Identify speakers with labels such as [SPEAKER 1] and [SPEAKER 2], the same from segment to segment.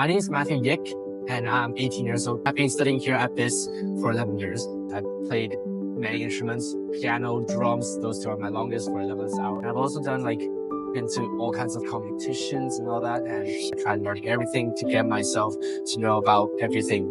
[SPEAKER 1] My name is Matthew Yick, and I'm 18 years old. I've been studying here at BISS for 11 years. I've played many instruments, piano, drums. Those two are my longest for 11 hours. I've also been to all kinds of competitions and all that, and I tried learning everything to get myself to know about everything.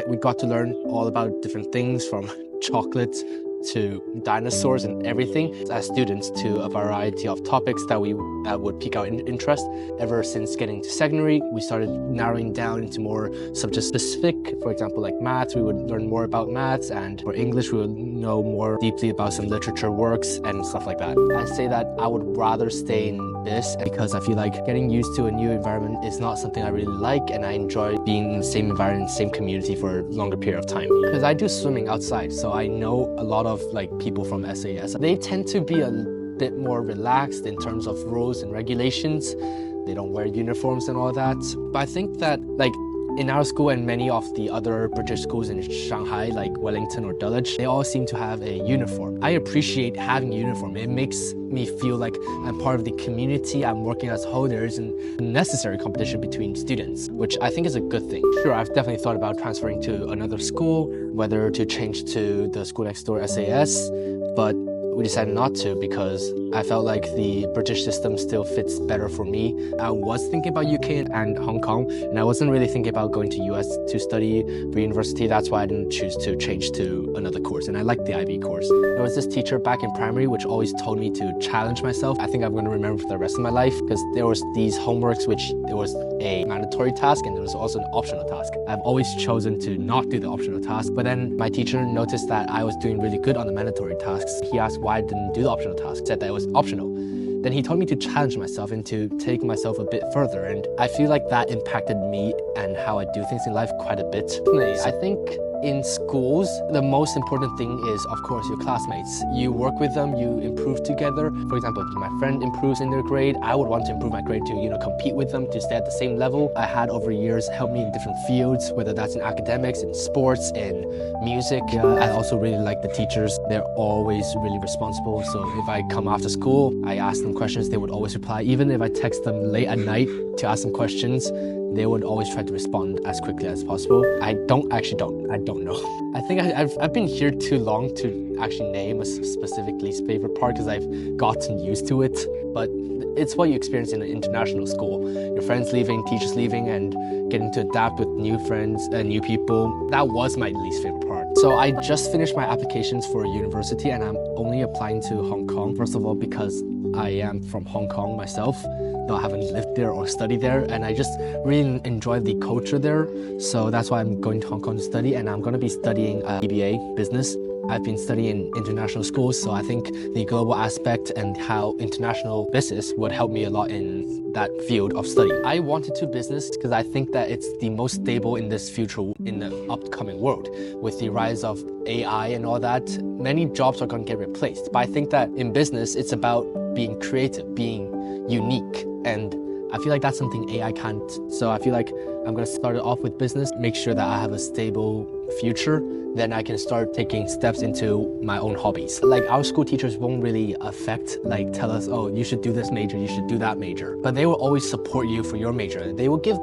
[SPEAKER 2] We got to learn all about different things, from chocolate to dinosaurs and everything, as students, to a variety of topics that would pique our interest. Ever since getting to secondary, we started narrowing down into more subject specific. For example, like maths, we would learn more about maths, and for English, we would know more deeply about some literature works and stuff like that. I say that I would rather stay in this because I feel like getting used to a new environment is not something I really like, and I enjoy being in the same environment, same community for a longer period of time. Because I do swimming outside, so I know a lot of people from SAS. They tend to be a bit more relaxed in terms of rules and regulations. They don't wear uniforms and all that. But I think that in our school and many of the other British schools in Shanghai, like Wellington or Dulwich, they all seem to have a uniform. I appreciate having a uniform. It makes me feel like I'm part of the community. I'm working as a whole. There isn't necessary competition between students, which I think is a good thing. Sure, I've definitely thought about transferring to another school, whether to change to the school next door, SAS, but we decided not to because I felt like the British system still fits better for me. I was thinking about UK and Hong Kong, and I wasn't really thinking about going to US to study for university. That's why I didn't choose to change to another course, and I liked the IB course. There was this teacher back in primary which always told me to challenge myself. I think I'm going to remember for the rest of my life, because there was these homeworks which there was a mandatory task and there was also an optional task. I've always chosen to not do the optional task, but then my teacher noticed that I was doing really good on the mandatory tasks. He asked why I didn't do the optional task, said that it was optional. Then he told me to challenge myself and to take myself a bit further, and I feel like that impacted me and how I do things in life quite a bit. I think in schools, the most important thing is, of course, your classmates. You work with them, you improve together. For example, if my friend improves in their grade, I would want to improve my grade to, compete with them, to stay at the same level. I had over years helped me in different fields, whether that's in academics, in sports, in music. I also really like the teachers. They're always really responsible. So if I come after school, I ask them questions, they would always reply. Even if I text them late at night to ask them questions, they would always try to respond as quickly as possible. I don't know. I think I've been here too long to actually name a specific least favorite part, because I've gotten used to it. But it's what you experience in an international school. Your friends leaving, teachers leaving, and getting to adapt with new friends and new people. That was my least favorite part. So I just finished my applications for university, and I'm only applying to Hong Kong. First of all, because I am from Hong Kong myself, though I haven't lived there or studied there, and I just really enjoy the culture there. So that's why I'm going to Hong Kong to study, and I'm going to be studying BBA, business. I've been studying in international schools, so I think the global aspect and how international business would help me a lot in that field of study. I wanted to business because I think that it's the most stable in this future, in the upcoming world. With the rise of AI and all that, many jobs are going to get replaced. But I think that in business, it's about being creative, being unique, and I feel like that's something AI can't. So I feel like I'm going to start it off with business, make sure that I have a stable future. Then I can start taking steps into my own hobbies. Like, our school teachers won't really tell us, oh, you should do this major, you should do that major. But they will always support you for your major. They will give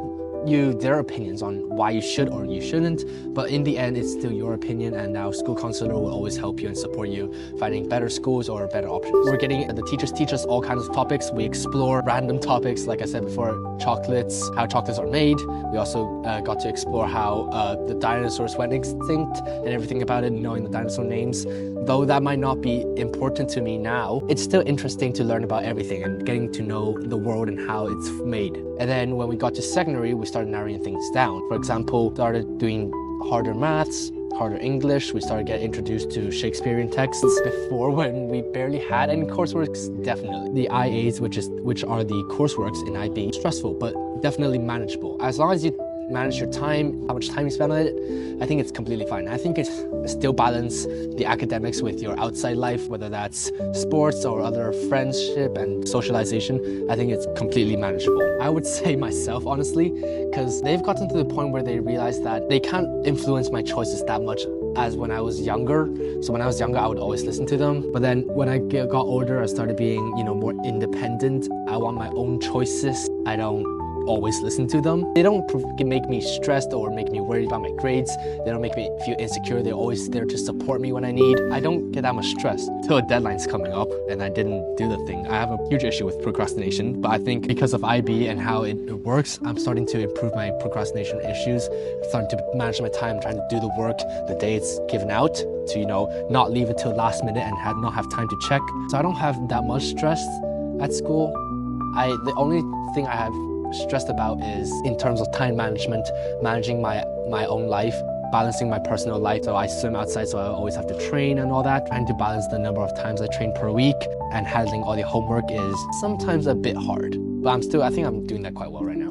[SPEAKER 2] you their opinions on why you should or you shouldn't, but in the end, it's still your opinion, and our school counselor will always help you and support you finding better schools or better options. The teachers teach us all kinds of topics. We explore random topics, like I said before, chocolates, how chocolates are made. We also got to explore how the dinosaurs went extinct and everything about it, knowing the dinosaur names. Though that might not be important to me now, it's still interesting to learn about everything and getting to know the world and how it's made. And then when we got to secondary, we started narrowing things down. For example, started doing harder maths, harder English. We started getting introduced to Shakespearean texts before, when we barely had any courseworks. Definitely the IAs, which are the courseworks in IB, stressful but definitely manageable. As long as you manage your time, how much time you spend on it, I think it's completely fine. I think it's still balance the academics with your outside life, whether that's sports or other friendship and socialization. I think it's completely manageable. I would say myself, honestly, because they've gotten to the point where they realize that they can't influence my choices that much as when I was younger. So when I was younger, I would always listen to them. But then when I got older, I started being, more independent. I want my own choices. I don't always listen to them. They don't make me stressed or make me worried about my grades. They don't make me feel insecure. They're always there to support me when I need. I don't get that much stress till a deadline's coming up and I didn't do the thing. I have a huge issue with procrastination, but I think because of IB and how it works, I'm starting to improve my procrastination issues, starting to manage my time, trying to do the work the day it's given out, to not leave it till last minute and not have time to check. So I don't have that much stress at school. The only thing I have stressed about is in terms of time management, managing my own life, balancing my personal life. So I swim outside, so I always have to train and all that. Trying to balance the number of times I train per week and handling all the homework is sometimes a bit hard. But I think I'm doing that quite well right now.